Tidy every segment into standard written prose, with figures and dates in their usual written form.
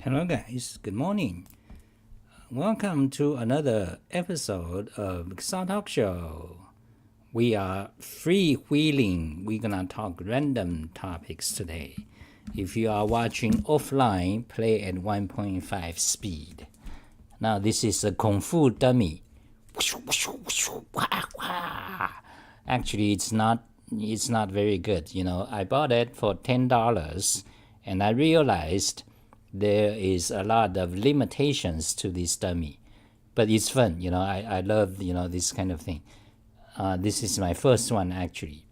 Hello guys, good morning. Welcome to another episode of Xa Talk Show. We are freewheeling. We're gonna talk random topics today. If you are watching offline, play at 1.5 speed. Now this is a kungfu dummy. Actually, it's not very good. I bought it for $10 and I realized there is a lot of limitations to this dummy, but it's fun. I love this kind of thing. This is my first one actually.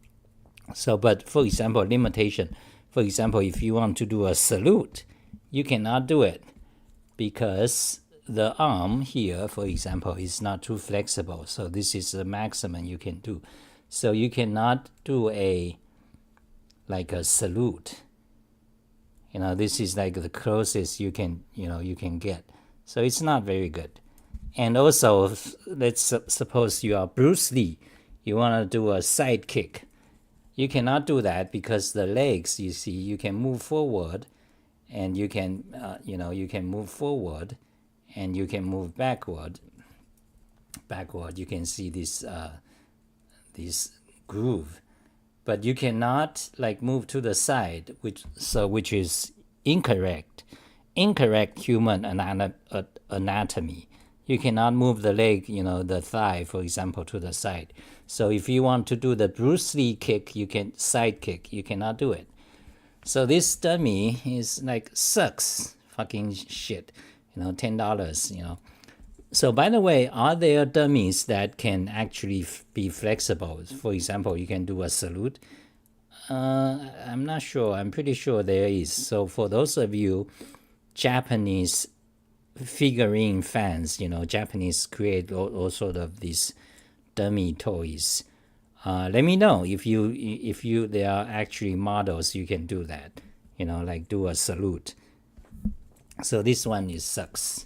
So, but for example, limitation. For example, if you want to do a salute, you cannot do it because the arm here, for example, is not too flexible. So this is the maximum you can do. So you cannot do like a salute. This is like the closest you can get. So it's not very good. And also, let's suppose you are Bruce Lee. You want to do a side kick. You cannot do that because the legs, you see, you can move forward, and you can move forward, and you can move backward. You can see this groove, but you cannot like move to the side, which is incorrect human anatomy. You cannot move the leg, the thigh, for example, to the side. So if you want to do the Bruce Lee kick, side kick, you cannot do it. So this dummy is like sucks, fucking shit, $10, So by the way, are there dummies that can actually be flexible? For example, you can do a salute. I'm not sure. I'm pretty sure there is. So for those of you Japanese figurine fans, Japanese create all sort of these dummy toys. Let me know if there are actually models you can do that. Like do a salute. So this one sucks.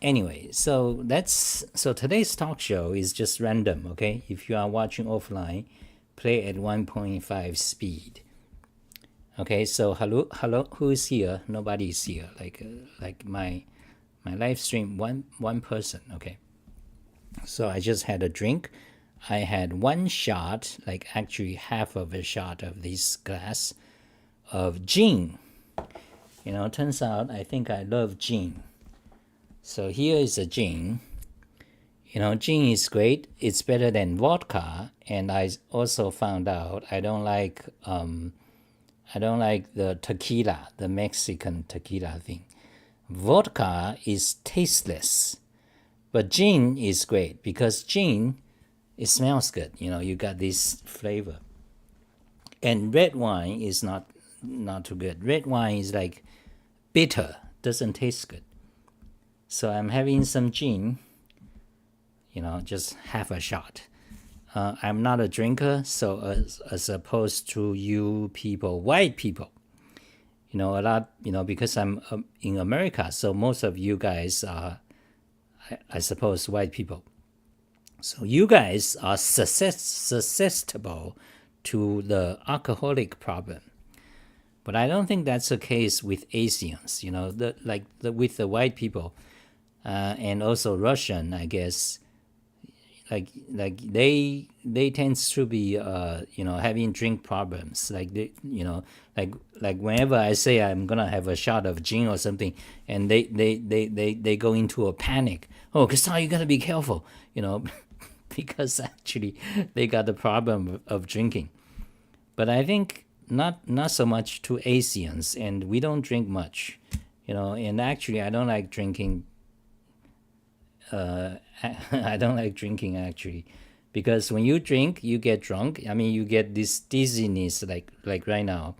Anyway, so today's talk show is just random, okay? If you are watching offline, play at 1.5 speed. Okay, so hello, who is here? Nobody is here. Like my live stream, one person. Okay, so I just had a drink. I had one shot, like actually half of a shot of this glass of gin. Turns out I think I love gin. So here is a gin. Gin is great. It's better than vodka. And I also found out I don't like the tequila, the Mexican tequila thing. Vodka is tasteless, but gin is great because gin, it smells good. You got this flavor. And red wine is not too good. Red wine is like bitter, doesn't taste good. So I'm having some gin, just half a shot. I'm not a drinker, so as opposed to you people, white people, a lot, because I'm in America, so most of you guys are, I suppose, white people. So you guys are susceptible to the alcoholic problem. But I don't think that's the case with Asians, with the white people, and also Russian, I guess. Like they tends to be having drink problems. Like whenever I say I'm gonna have a shot of gin or something, and they go into a panic. Oh, Kasai, you gotta be careful, because actually they got the problem of drinking. But I think not so much to Asians, and we don't drink much, and actually I don't like drinking. I don't like drinking actually, because when you drink, you get drunk. I mean, you get this dizziness, like right now.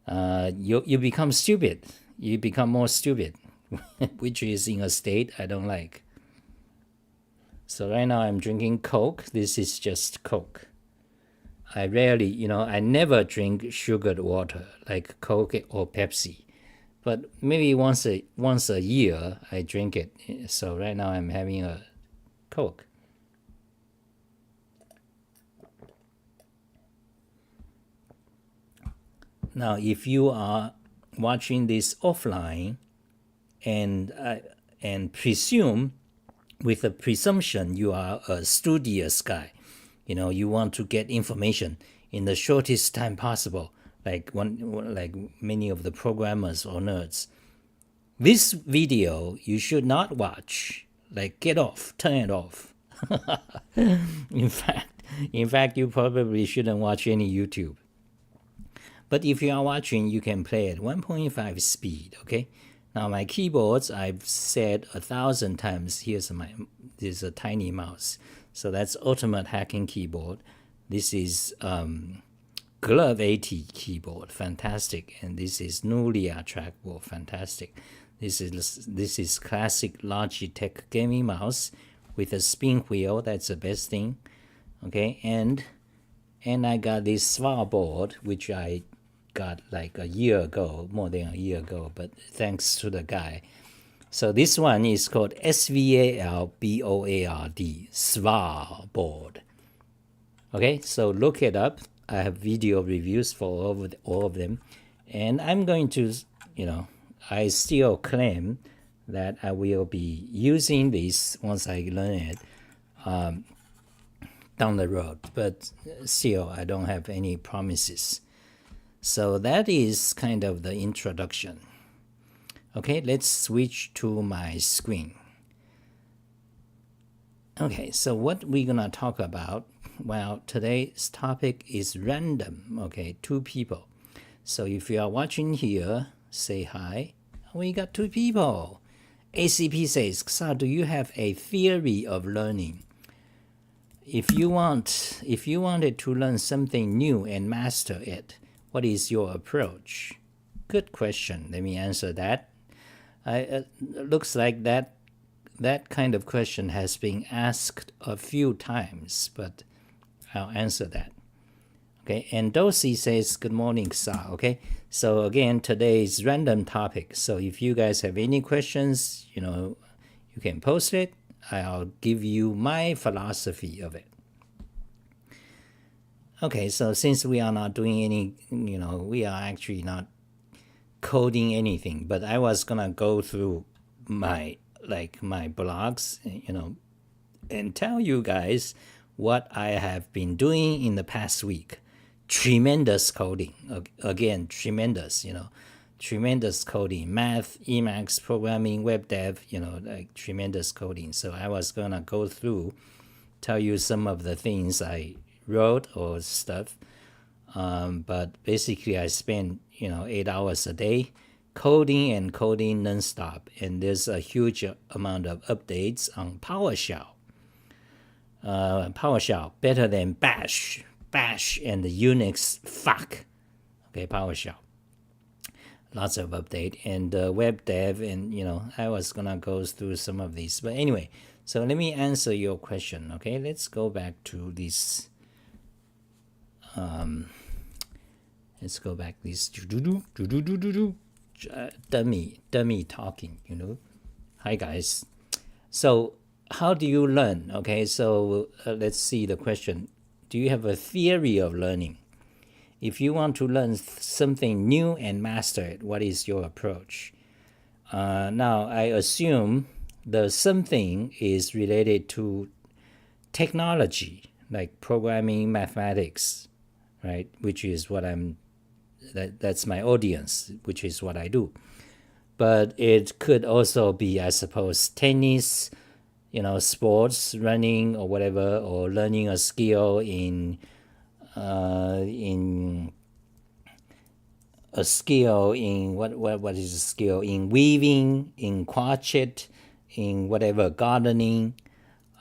You become stupid. You become more stupid, which is in a state I don't like. So right now I'm drinking Coke. This is just Coke. I rarely, I never drink sugared water like Coke or Pepsi. But maybe once a year I drink it. So right now I'm having a Coke. Now, if you are watching this offline and presume with a presumption you are a studious guy. You want to get information in the shortest time possible, like many of the programmers or nerds. This video you should not watch. Like, get off, turn it off. In fact, you probably shouldn't watch any YouTube. But if you are watching, you can play at 1.5 speed, okay? Now my keyboards, I've said 1,000 times, here's a tiny mouse. So that's ultimate hacking keyboard. This is Glove 80 keyboard, fantastic. And this is Nulia trackball, fantastic. This is classic Logitech gaming mouse with a spin wheel, that's the best thing. Okay, and I got this svalboard, which I got like a year ago, more than a year ago, but thanks to the guy. So this one is called SVALBOARD, svalboard. Okay, so look it up. I have video reviews for all of them. And I'm going to, I still claim that I will be using this once I learn it down the road. But still, I don't have any promises. So that is kind of the introduction. Okay, let's switch to my screen. Okay, so what we're gonna talk about, well, today's topic is random, okay, 2 people. So if you are watching here, say hi. We got 2 people. ACP says, Xa, do you have a theory of learning? If you wanted to learn something new and master it, what is your approach? Good question. Let me answer that. Looks like that kind of question has been asked a few times, but I'll answer that. Okay, and Dosey says, good morning, Sa. Okay, so again, today's random topic. So if you guys have any questions, you can post it. I'll give you my philosophy of it. Okay, so since we are not doing any, we are actually not coding anything, but I was gonna go through my blogs, and tell you guys what I have been doing in the past week. Tremendous coding, again, tremendous, tremendous coding, math, Emacs, programming, web dev, tremendous coding. So I was gonna go through, tell you some of the things I wrote or stuff, but basically I spent 8 hours a day coding nonstop, and there's a huge amount of updates on PowerShell. PowerShell better than Bash and the Unix fuck. Okay, PowerShell. Lots of update and web dev, and I was gonna go through some of these, but anyway. So let me answer your question. Okay, let's go back to this. Let's go back this dummy talking. Hi guys. So how do you learn? Okay, so let's see the question. Do you have a theory of learning? If you want to learn something new and master it, what is your approach? Now, I assume the something is related to technology, like programming, mathematics, right? Which is what that's my audience, which is what I do. But it could also be, I suppose, tennis, sports, running or whatever, or learning a skill in what is a skill in weaving, in crochet, in whatever, gardening.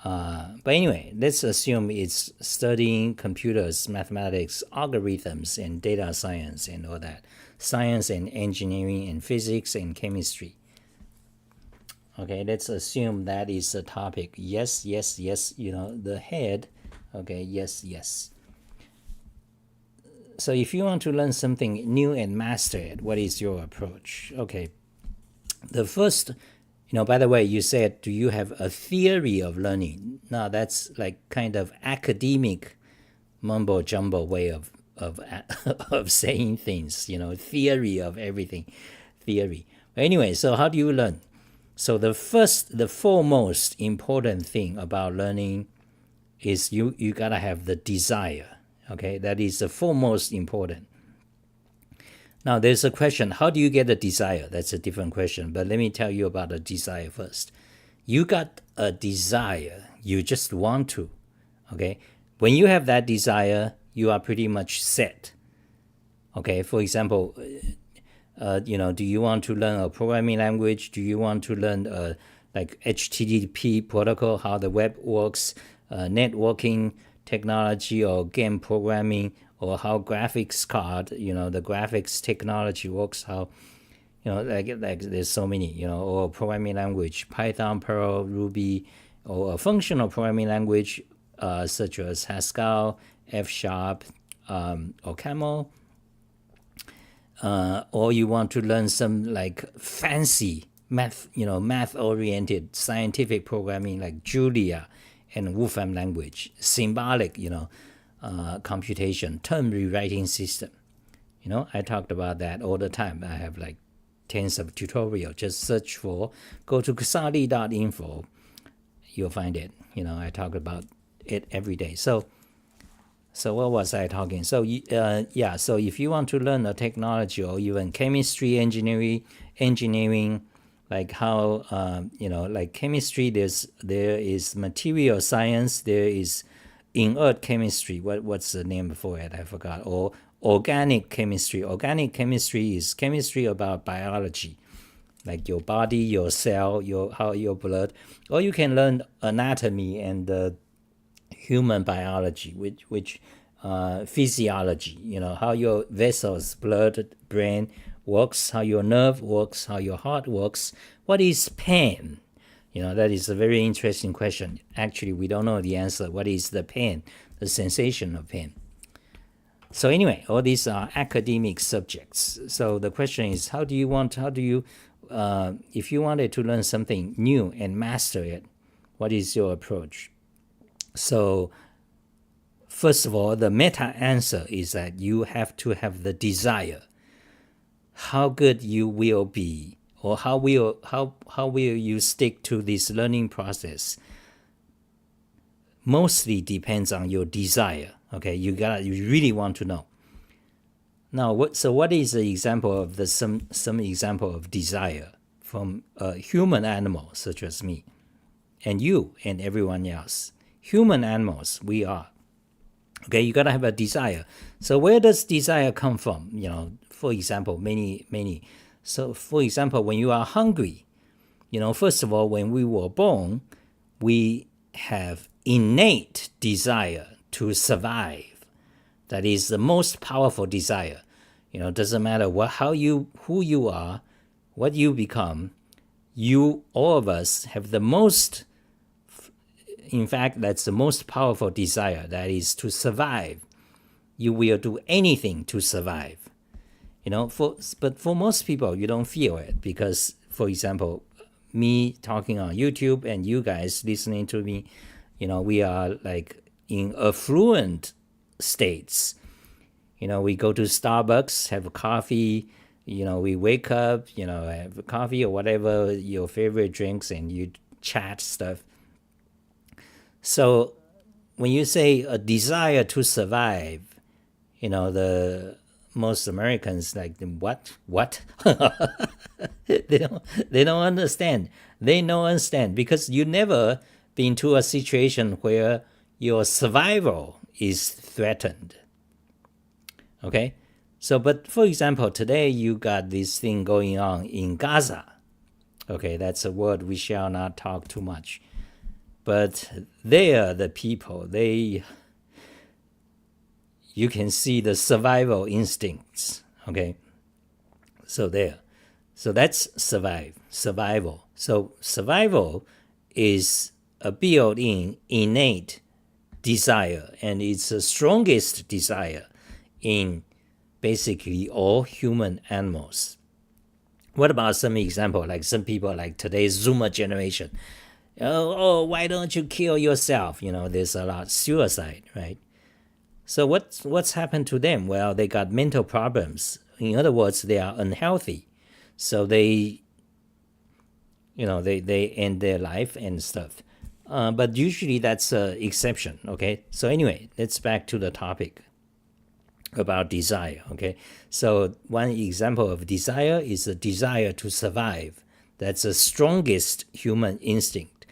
But anyway, let's assume it's studying computers, mathematics, algorithms, and data science and all that. Science and engineering and physics and chemistry. Okay, let's assume that is the topic. Yes, the head. Okay, yes. So if you want to learn something new and master it, what is your approach? Okay, the first, by the way, you said, do you have a theory of learning? Now that's like kind of academic mumbo jumbo way of of of saying things, theory of everything, theory. Anyway, so how do you learn? So the foremost important thing about learning is you gotta have the desire. Okay, that is the foremost important. Now there's a question, how do you get a desire? That's a different question, but let me tell you about the desire first. You got a desire, you just want to. Okay, when you have that desire, you are pretty much set. Okay, for example, do you want to learn a programming language? Do you want to learn like HTTP protocol, how the web works, networking technology, or game programming, or how graphics card, the graphics technology works, how, like there's so many, or programming language, Python, Perl, Ruby, or a functional programming language such as Haskell, F#, or Camel. Or you want to learn some like fancy math-oriented scientific programming like Julia and Wolfram language, symbolic, computation, term rewriting system. I talked about that all the time. I have like tens of tutorials. Just search for, go to kasali.info. You'll find it. I talk about it every day. So what was I talking? So so if you want to learn a technology or even chemistry, engineering, like how like chemistry, there is material science, there is inert chemistry. What's the name for it? I forgot. Or organic chemistry. Organic chemistry is chemistry about biology, like your body, your cell, your blood. Or you can learn anatomy and human biology, which physiology, how your vessels, blood, brain works, how your nerve works, how your heart works. What is pain? That is a very interesting question. Actually, we don't know the answer. What is the pain, the sensation of pain? So anyway, all these are academic subjects. So the question is, if you wanted to learn something new and master it, what is your approach? So first of all, the meta answer is that you have to have the desire. How good you will be, or how will you stick to this learning process, mostly depends on your desire. Okay, you really want to know. Now, what is the example of some example of desire from a human animal such as me, and you and everyone else? Human animals, we are. Okay, you gotta have a desire. So where does desire come from? For example, many. So for example, when you are hungry, first of all, when we were born, we have innate desire to survive. That is the most powerful desire. Doesn't matter who you are, what you become, all of us have the most. In fact, that's the most powerful desire, that is to survive. You will do anything to survive. But for most people, you don't feel it because, for example, me talking on YouTube and you guys listening to me, we are like in affluent states. We go to Starbucks, have a coffee, we wake up, have a coffee or whatever your favorite drinks, and you chat stuff. So when you say a desire to survive, the most Americans like, what? they don't understand. They don't understand because you never been to a situation where your survival is threatened. Okay? So, but for example, today you got this thing going on in Gaza. Okay, that's a word we shall not talk too much. But they are the people, you can see the survival instincts, okay? So that's survival. So survival is a built-in innate desire, and it's the strongest desire in basically all human animals. What about some example, like some people like today's Zoomer generation? Oh, why don't you kill yourself? There's a lot of suicide, right? So what's happened to them? Well, they got mental problems. In other words, they are unhealthy. So they end their life and stuff. But usually that's an exception, okay? So anyway, let's back to the topic about desire, okay? So one example of desire is the desire to survive. That's the strongest human instinct.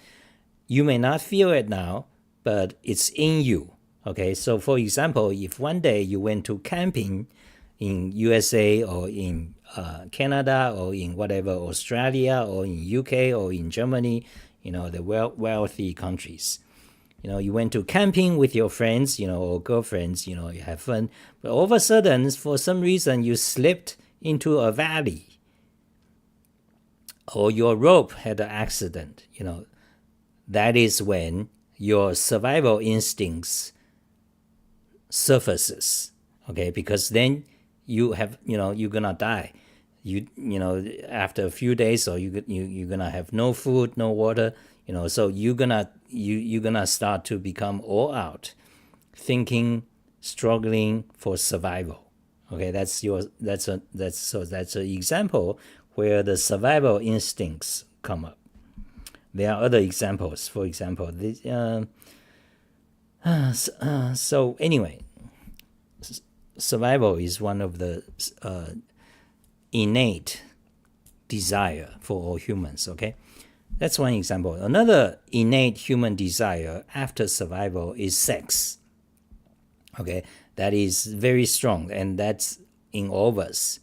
You may not feel it now, but it's in you, okay? So for example, if one day you went to camping in USA or in Canada or in whatever, Australia or in UK or in Germany, the wealthy countries. You went to camping with your friends, or girlfriends, you have fun. But all of a sudden, for some reason, you slipped into a valley. Or your rope had an accident, That is when your survival instincts surfaces, okay? Because then you're gonna die. After a few days, or you're gonna have no food, no water, so you're gonna start to become all out, thinking, struggling for survival. Okay, that's an example where the survival instincts come up. There are other examples. For example, so anyway, survival is one of the innate desire for all humans, okay? That's one example. Another innate human desire after survival is sex, okay? That is very strong, and that's in all of us.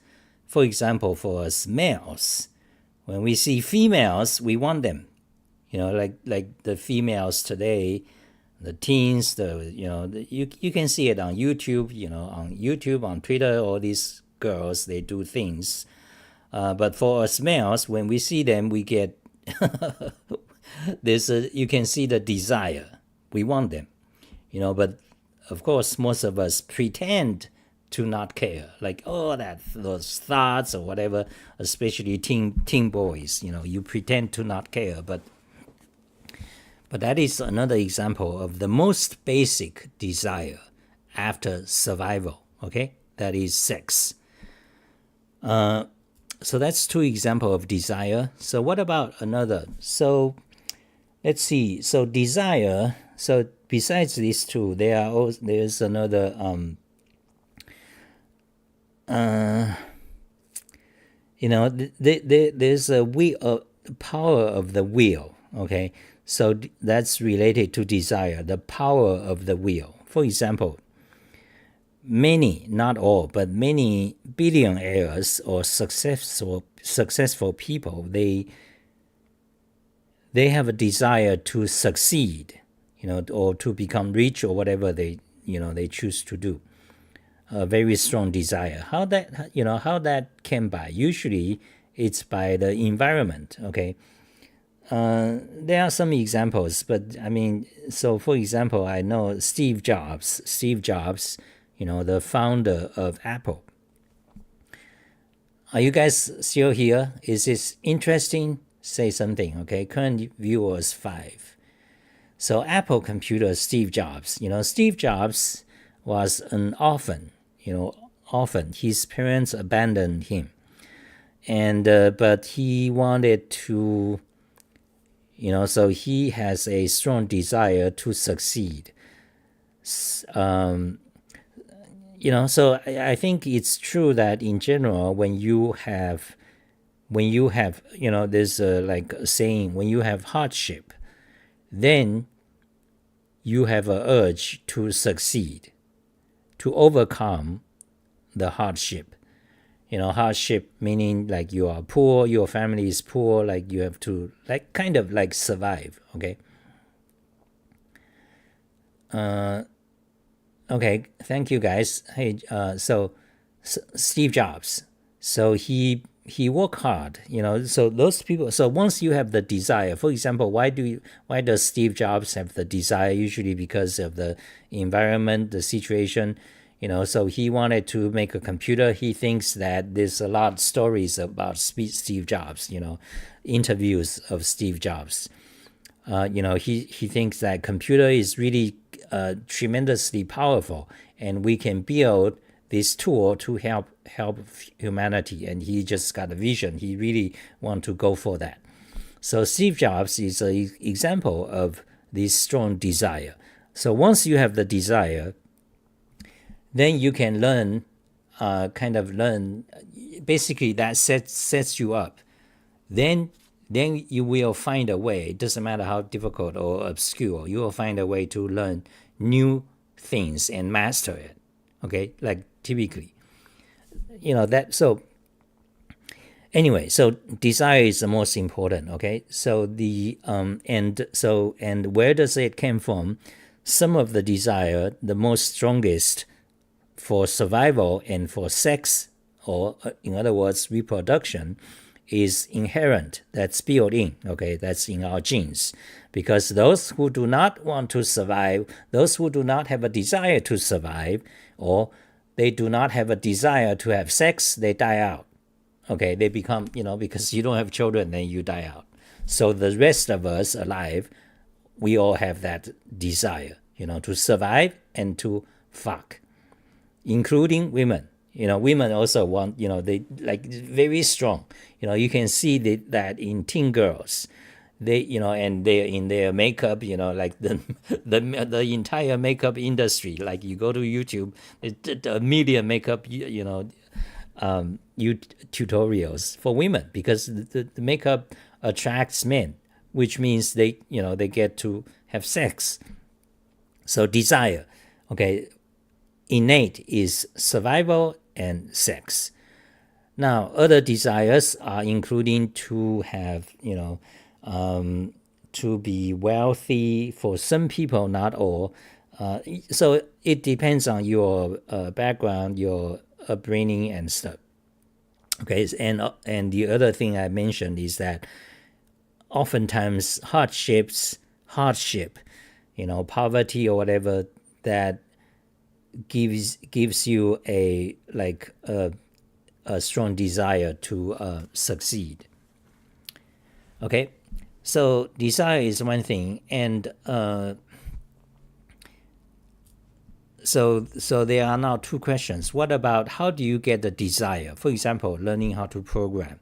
For example, for us males, when we see females, we want them. Like the females today, the teens, you can see it on YouTube, on Twitter, all these girls, they do things. But for us males, when we see them, we get you can see the desire. We want them, but of course, most of us pretend to not care, like, those thoughts or whatever, especially teen boys, you pretend to not care, but that is another example of the most basic desire after survival, okay? That is sex. So that's two examples of desire. So what about another? So let's see. So desire, so besides these two, there's another there's a power of the will, okay? So that's related to desire, the power of the will. For example, many, not all, but many billionaires or successful people, they have a desire to succeed, or to become rich or whatever they choose to do. A very strong desire. How that came by? Usually, it's by the environment. Okay. There are some examples, but so for example, I know Steve Jobs, the founder of Apple. Are you guys still here? Is this interesting? Say something, okay? Current viewers 5. So Apple computer, Steve Jobs. Steve Jobs was an orphan. His parents abandoned him, and but he wanted to. So he has a strong desire to succeed. So I think it's true that in general, when you have, there's like a saying, when you have hardship, then you have an urge to succeed, to overcome the hardship. Hardship meaning like you are poor, your family is poor, like you have to kind of survive, okay? Okay, thank you guys. Hey, so Steve Jobs, so he worked hard, so those people, so once you have the desire, for example, why does Steve Jobs have the desire? Usually because of the environment, the situation. So he wanted to make a computer. He thinks that there's a lot of stories about Steve Jobs, interviews of Steve Jobs. He thinks that computer is really tremendously powerful, and we can build this tool to help humanity. And he just got a vision. He really want to go for that. So Steve Jobs is an example of this strong desire. So once you have the desire, then you can learn, basically that sets you up. Then you will find a way. It doesn't matter how difficult or obscure. You will find a way to learn new things and master it. Okay, like typically, that. So anyway, so desire is the most important. Okay, so and where does it come from? Some of the desire, the most strongest for survival and for sex, or in other words, reproduction, is inherent. That's built in. Okay, that's in our genes. Because those who do not want to survive, those who do not have a desire to survive, or they do not have a desire to have sex, they die out. Okay, they become, because you don't have children, then you die out. So the rest of us alive, we all have that desire, to survive and to fuck, including women. Women also want, they like very strong. You can see that in teen girls. They, and they're in their makeup, like the entire makeup industry. Like you go to YouTube, the media makeup, tutorials for women, because the makeup attracts men, which means they get to have sex. So desire, okay, innate is survival and sex. Now, other desires are including to have, to be wealthy. For some people, not all. So it depends on your background, your upbringing and stuff. Okay, and the other thing I mentioned is that oftentimes hardship, poverty or whatever, that gives you a strong desire to succeed. Okay, so desire is one thing, and so there are now two questions. What about how do you get the desire? For example, learning how to program.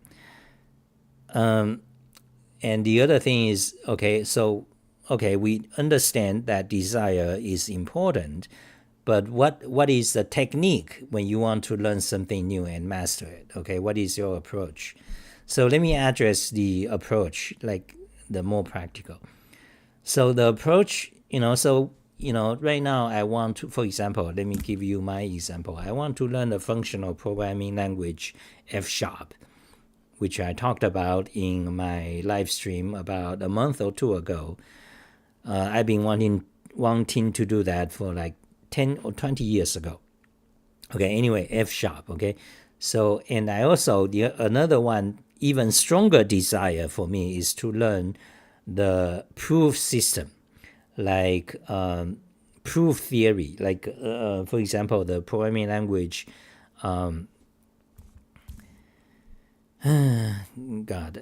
And the other thing is, we understand that desire is important, but what is the technique when you want to learn something new and master it? Okay, what is your approach? So let me address the approach, like the more practical. So the approach, right now I want to, for example, let me give you my example. I want to learn the functional programming language F#, which I talked about in my live stream about a month or two ago. I've been wanting to do that for like 10 or 20 years ago. Okay, anyway, F#, okay? So, and I also, another one, even stronger desire for me is to learn the proof system, like proof theory, like, for example, the programming language, God,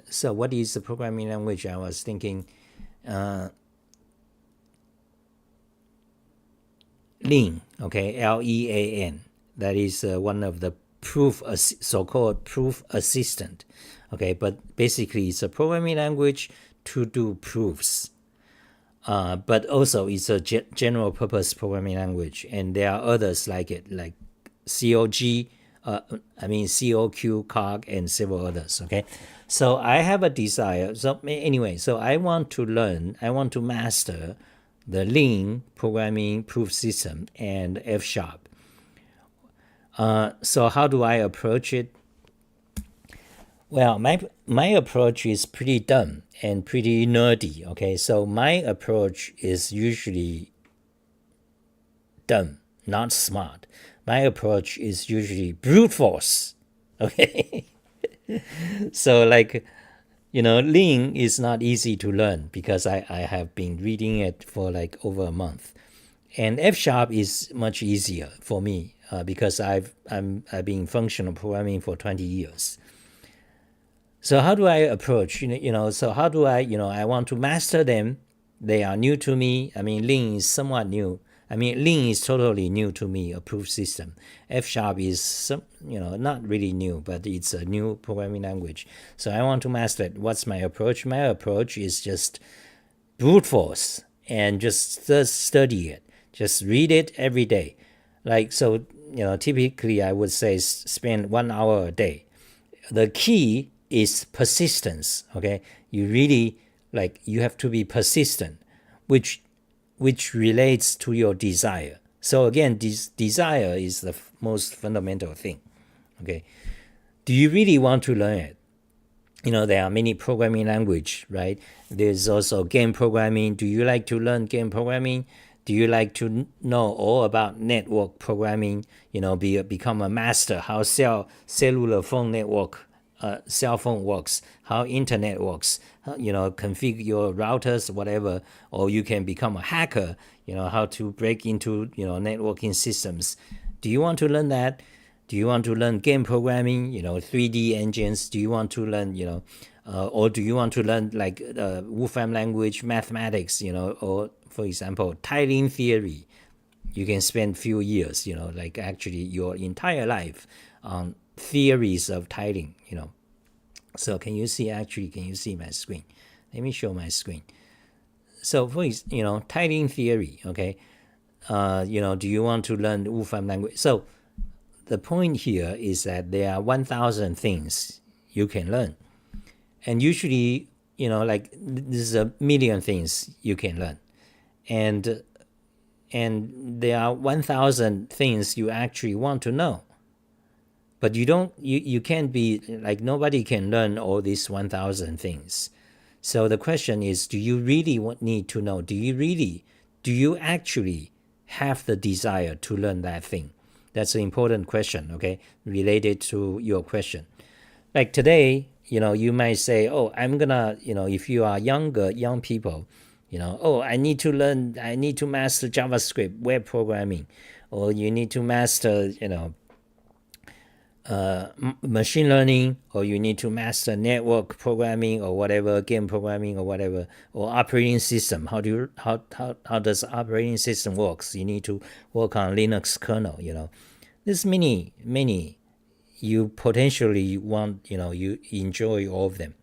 so what is the programming language? I was thinking, Lean, okay, LEAN. That is one of the so-called proof assistant. Okay, but basically it's a programming language to do proofs. But also it's a general purpose programming language, and there are others like it, like COQ, COG, and several others. Okay, so I have a desire. So anyway, so I want to master the Lean programming proof system and F#. So how do I approach it? Well, my approach is pretty dumb and pretty nerdy. Okay, so my approach is usually dumb, not smart. My approach is usually brute force. Okay, so like, Lean is not easy to learn because I have been reading it for like over a month, and F# is much easier for me because I've been functional programming for 20 years. So how do I approach? So how do I? I want to master them. They are new to me. Lean is somewhat new. I mean, Lean is totally new to me, a proof system. F# is some, not really new, but it's a new programming language. So I want to master it. What's my approach? My approach is just brute force and just study it. Just read it every day. Like, so, typically I would say spend 1 hour a day. The key is persistence, okay? You really, you have to be persistent, which relates to your desire. So again, desire is the most fundamental thing, okay? Do you really want to learn it? There are many programming language, right? There's also game programming. Do you like to learn game programming? Do you like to know all about network programming? Become a master, how cellular phone network, cell phone works, how internet works, configure your routers, whatever. Or you can become a hacker, how to break into, networking systems. Do you want to learn that? Do you want to learn game programming, 3D engines? Do you want to learn, or do you want to learn Wolfram language, mathematics, or for example, tiling theory? You can spend few years, actually your entire life on theories of tiling, So can you see my screen? Let me show my screen. So for tiling theory, okay, do you want to learn Wolfram language? So the point here is that there are 1,000 things you can learn. And usually, there's a million things you can learn. And there are 1,000 things you actually want to know. But you can't be, nobody can learn all these 1,000 things. So the question is, do you really need to know? Do you actually have the desire to learn that thing? That's an important question, okay, related to your question. Like today, you might say, oh, I'm gonna, if you are young people, oh, I need to master JavaScript, web programming, or you need to master, machine learning, or you need to master network programming or whatever, game programming or whatever, or operating system. How does operating system works? You need to work on Linux kernel, There's many you potentially want, you enjoy all of them.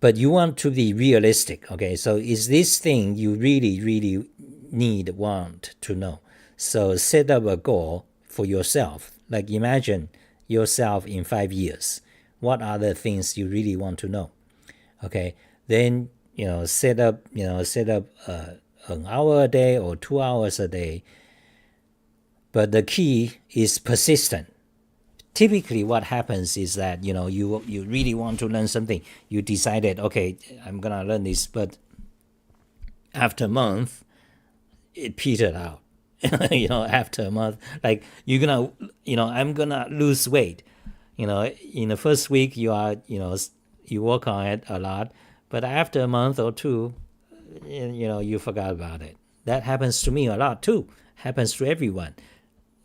But you want to be realistic, okay? So is this thing you really want to know? So set up a goal for yourself. Like imagine yourself in 5 years. What are the things you really want to know? Okay, then set up an hour a day or 2 hours a day. But the key is persistent. Typically what happens is that you really want to learn something. You decided, okay, I'm gonna learn this, but after a month it petered out. After a month, like you're gonna, I'm gonna lose weight. In the first week you are, you work on it a lot, but after a month or two, you forgot about it. That happens to me a lot too. Happens to everyone.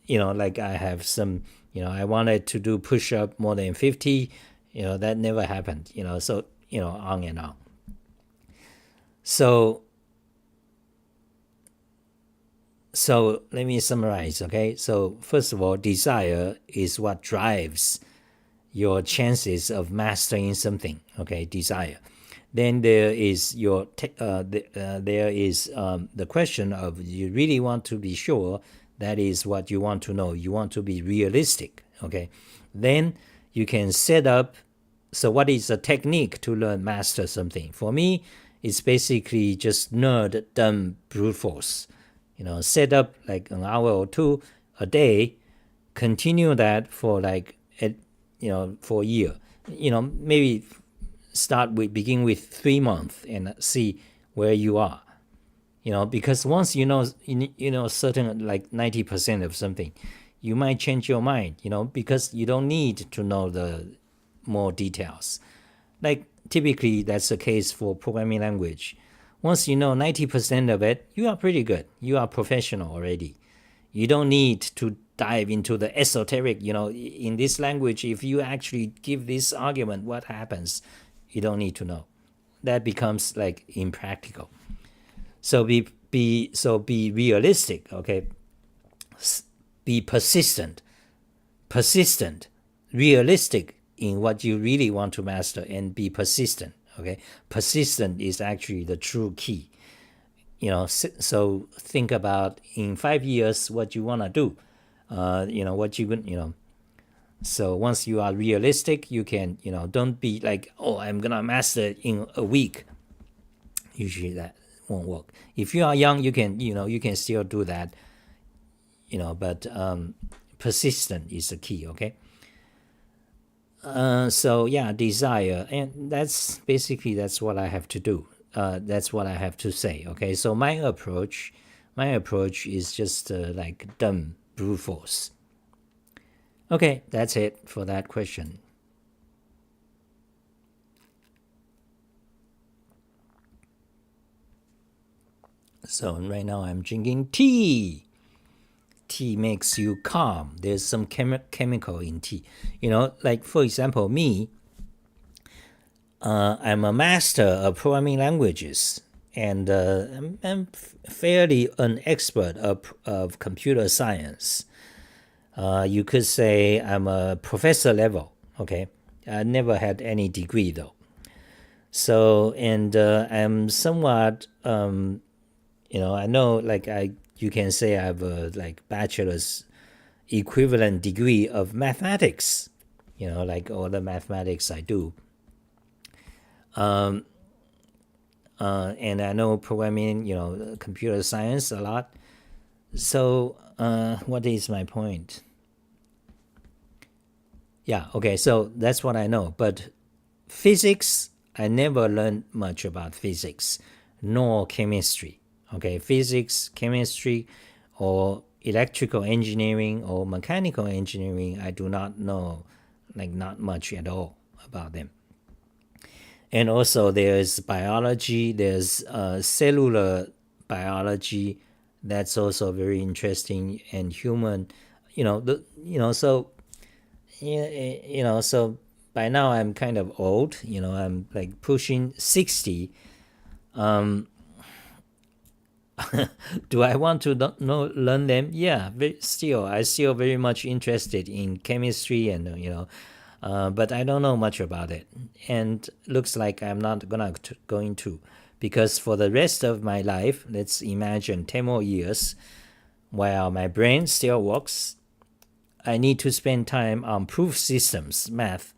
Like I have some, I wanted to do push-up more than 50, that never happened, so, on and on. So let me summarize, okay? So first of all, desire is what drives your chances of mastering something, okay? Desire. Then there is the question of you really want to be sure that is what you want to know. You want to be realistic, okay? Then you can set up, so what is a technique to master something? For me, it's basically just nerd dumb brute force. Set up like an hour or two a day, continue that for for a year. Maybe begin with 3 months and see where you are. Because once certain 90% of something, you might change your mind, because you don't need to know the more details. Like typically that's the case for programming language. Once you know 90% of it, you are pretty good. You are professional already. You don't need to dive into the esoteric, in this language, if you actually give this argument, what happens? You don't need to know. That becomes impractical. So be be realistic, okay? Be persistent, realistic in what you really want to master, and be persistent, okay? Persistent is actually the true key. So think about in 5 years what you want to do, what you. So once you are realistic, you can, don't be like, oh, I'm gonna master it in a week. Usually that won't work. If you are young, you can still do that, but persistent is the key, okay? So yeah, desire, and that's what I have to do. That's what I have to say, okay? So my approach is just like dumb brute force. Okay, that's it for that question. So right now I'm drinking tea. Tea makes you calm. There's some chemical in tea. Like for example, me, I'm a master of programming languages, and I'm fairly an expert of computer science. You could say I'm a professor level, okay? I never had any degree though. So, and I'm somewhat, I know, like you can say I have a like bachelor's equivalent degree of mathematics, like all the mathematics I do. And I know programming, computer science a lot. So, what is my point? Yeah, okay, so that's what I know. But physics, I never learned much about physics, nor chemistry. Okay, physics, chemistry, or electrical engineering or mechanical engineering, I do not know, like not much at all about them. And also there's biology, there's cellular biology, that's also very interesting, and human, so so by now I'm kind of old, I'm like pushing 60. Do I want to learn them? Yeah, I still very much interested in chemistry, and but I don't know much about it, and looks like I'm not going to, because for the rest of my life, let's imagine 10 more years, while my brain still works, I need to spend time on proof systems, math,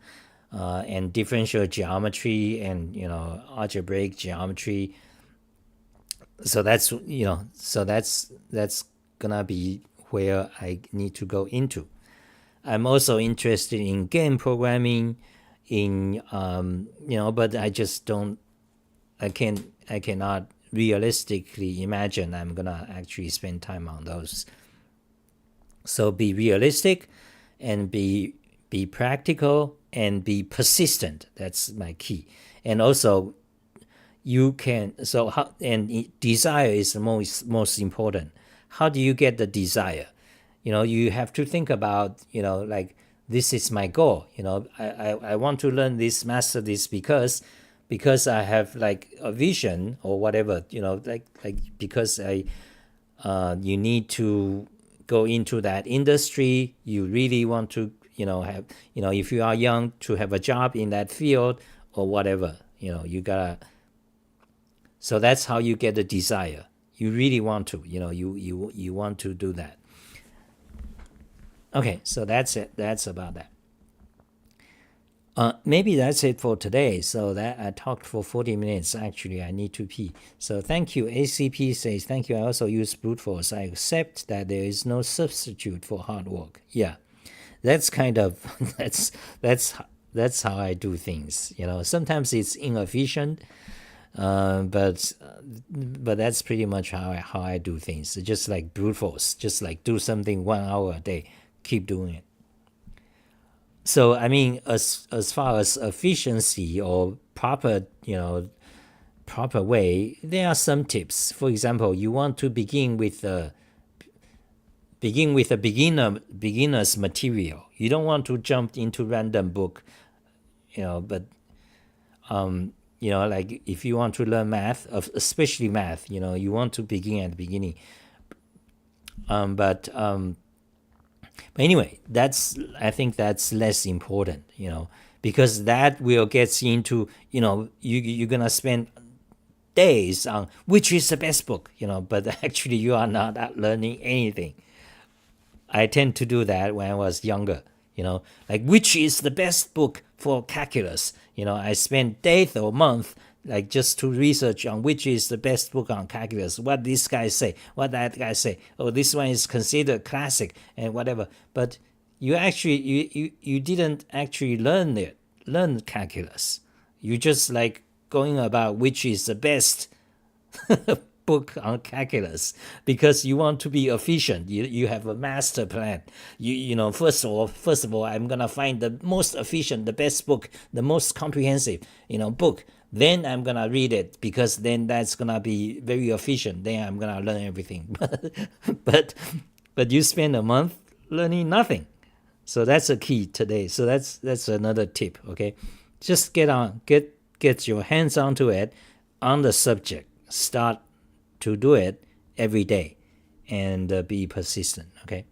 and differential geometry, and algebraic geometry. So that's that's gonna be where I need to go into. I'm also interested in game programming, but I just don't. I cannot realistically imagine I'm gonna actually spend time on those. So be realistic, and be practical, and be persistent. That's my key. And also, you can, so how, and desire is the most important. How do you get the desire? You have to think about, like, this is my goal. I want to learn this, master this, because I have like a vision or whatever, like because you need to go into that industry. You really want to, have, if you are young, to have a job in that field or whatever, you gotta. So that's how you get the desire. You really want to, you want to do that. Okay, so that's it. That's about that. Maybe that's it for today. So that I talked for 40 minutes. Actually, I need to pee. So thank you. ACP says, thank you. I also use brute force. I accept that there is no substitute for hard work. Yeah, that's kind of, that's how I do things. Sometimes it's inefficient, but that's pretty much how I do things. Just like brute force, just like do something 1 hour a day, keep doing it. So I mean, as far as efficiency or proper way, there are some tips. For example, you want to begin with a beginner's material. You don't want to jump into random book, but like if you want to learn math, especially math, you want to begin at the beginning. But anyway, I think that's less important, because that will get into, you're gonna spend days on which is the best book, but actually you are not learning anything. I tend to do that when I was younger, like which is the best book for calculus. I spent days or month like just to research on which is the best book on calculus, what this guy say, what that guy say. Oh, this one is considered classic and whatever. But you didn't actually learn calculus. You just like going about which is the best book on calculus because you want to be efficient. You have a master plan. First of all, I'm gonna find the most efficient, the best book, the most comprehensive, book. Then I'm gonna read it because then that's gonna be very efficient. Then I'm gonna learn everything. but you spend a month learning nothing. So that's a key today. So that's another tip. Okay, just get your hands onto it, on the subject. Start to do it every day, and be persistent. Okay.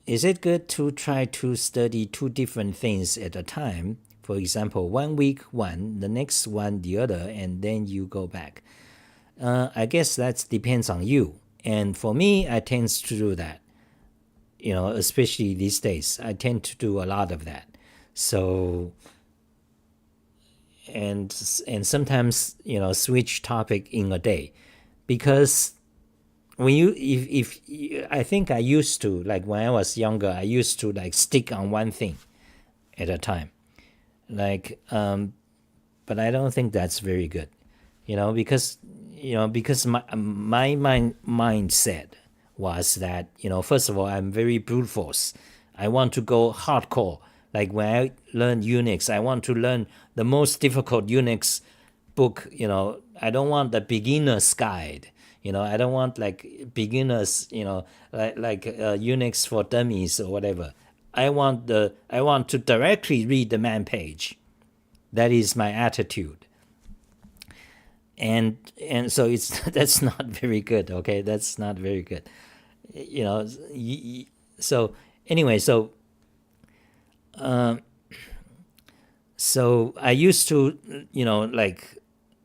Is it good to try to study two different things at a time? For example, 1 week one, the next one the other, and then you go back. I guess that depends on you. And for me, I tend to do that. Especially these days, I tend to do a lot of that. So, and sometimes switch topic in a day, because when if I think I used to, like when I was younger, I used to like stick on one thing at a time. Like, but I don't think that's very good, because my mindset was that, first of all, I'm very brute force. I want to go hardcore. Like when I learned Unix, I want to learn the most difficult Unix book. I don't want the beginner's guide. I don't want like beginners, like Unix for dummies or whatever. I want to directly read the man page. That is my attitude. And so that's not very good. Okay, that's not very good. So anyway, so I used to, like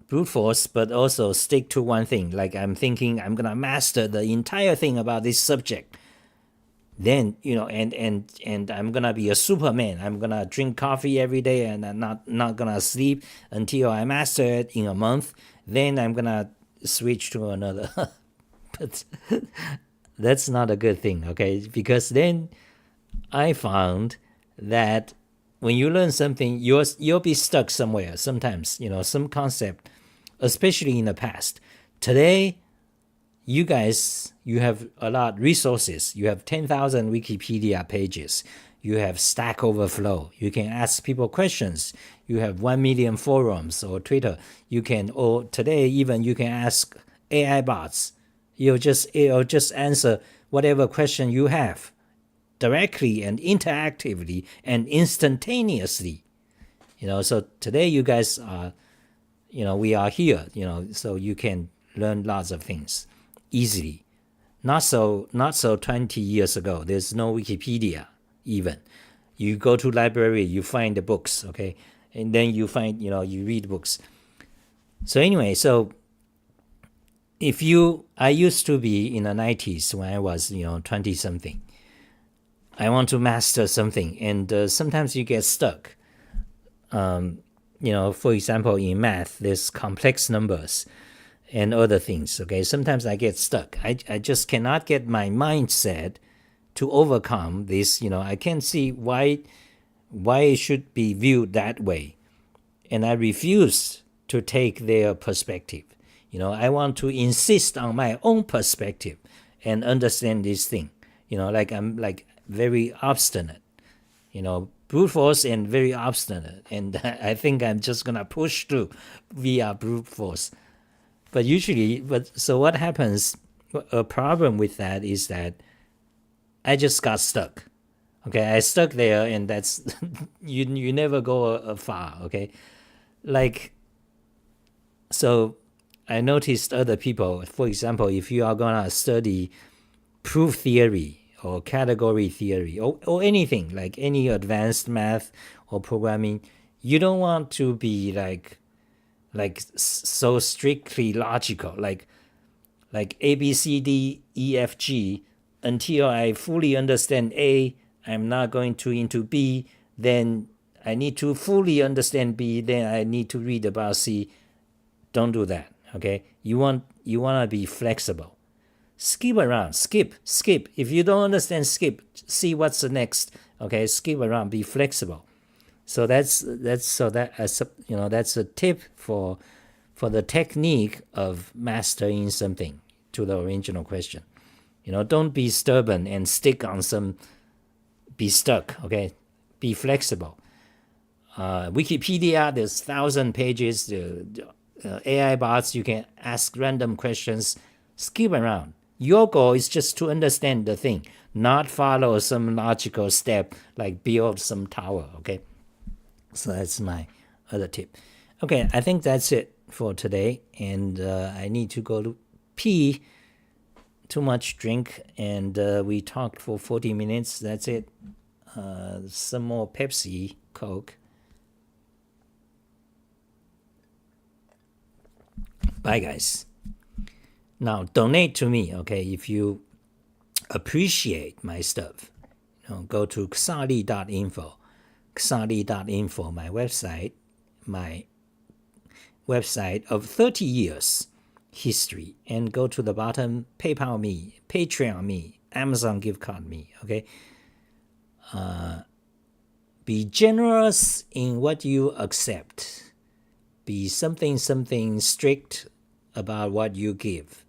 brute force, but also stick to one thing. Like I'm thinking I'm gonna master the entire thing about this subject. Then and I'm gonna be a Superman. I'm gonna drink coffee every day and I'm not gonna sleep until I master it in a month. Then I'm gonna switch to another. But that's not a good thing, okay? Because then I found that when you learn something, you'll be stuck somewhere. Sometimes some concept, especially in the past. Today, you guys, you have a lot of resources. You have 10,000 Wikipedia pages. You have Stack Overflow. You can ask people questions. You have 1 million forums or Twitter. Or today even you can ask AI bots. It'll just answer whatever question you have directly and interactively and instantaneously. So today you guys are, we are here, so you can learn lots of things easily. Not so 20 years ago. There's no Wikipedia even. You go to library, you find the books, okay? And then you find, you read books. So anyway, so I used to be in the 90s when I was, 20 something. I want to master something, and sometimes you get stuck. For example, in math, there's complex numbers and other things, okay? Sometimes I get stuck. I just cannot get my mindset to overcome this. I can't see why it should be viewed that way. And I refuse to take their perspective. I want to insist on my own perspective and understand this thing. Like I'm like very obstinate, brute force and very obstinate. And I think I'm just going to push through via brute force. So what happens, a problem with that is that I just got stuck. Okay, I stuck there, and that's you never go far. Okay, like so. I noticed other people. For example, if you are gonna study proof theory or category theory or anything like any advanced math or programming, you don't want to be so strictly logical, like A B C D E F G. Until I fully understand A, I'm not going to into B. Then I need to fully understand B. Then I need to read about C. Don't do that. Okay, you want to be flexible. Skip around, skip. If you don't understand, skip. See what's the next. Okay, skip around. Be flexible. So that's a tip for the technique of mastering something. To the original question, don't be stubborn and stick on some. Be stuck. Okay, be flexible. Wikipedia, there's 1,000 pages. The AI bots, you can ask random questions. Skip around. Your goal is just to understand the thing, not follow some logical step like build some tower. Okay, so that's my other tip. Okay, I think that's it for today, and I need to go to pee. Too much drink, and we talked for 40 minutes. That's it. Some more Pepsi, Coke. Bye, guys. Now, donate to me, okay? If you appreciate my stuff, go to xali.info. xali.info, my website of 30 years history, and go to the bottom, PayPal me, Patreon me, Amazon gift card me, okay? Be generous in what you accept. Be something strict about what you give.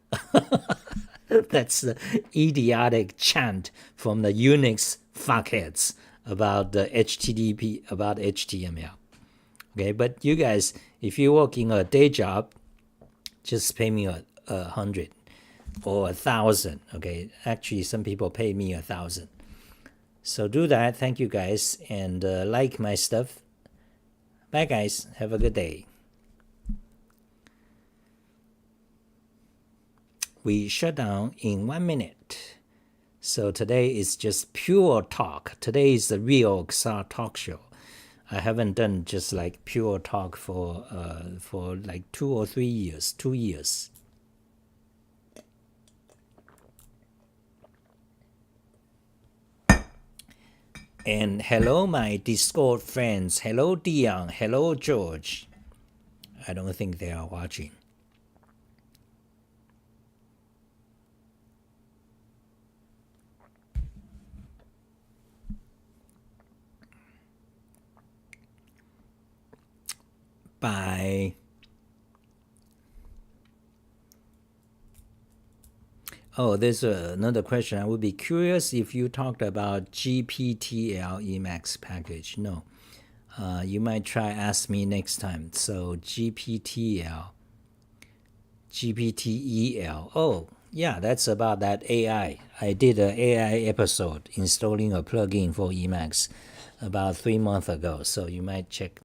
That's the idiotic chant from the Unix fuckheads about the HTTP, about HTML. Okay, but you guys, if you work in a day job, just pay me 100 or 1,000. Okay, actually, some people pay me 1,000. So do that. Thank you, guys, and like my stuff. Bye, guys. Have a good day. We shut down in 1 minute. So today is just pure talk. Today is the real XR talk show. I haven't done just like pure talk for like 2 or 3 years. 2 years. And hello, my Discord friends. Hello, Dion. Hello, George. I don't think they are watching. Bye. Oh, there's another question. I would be curious if you talked about GPTL Emacs package. No. You might try ask me next time. So GPTEL. Oh, yeah, that's about that AI. I did an AI episode installing a plugin for Emacs about 3 months ago. So you might check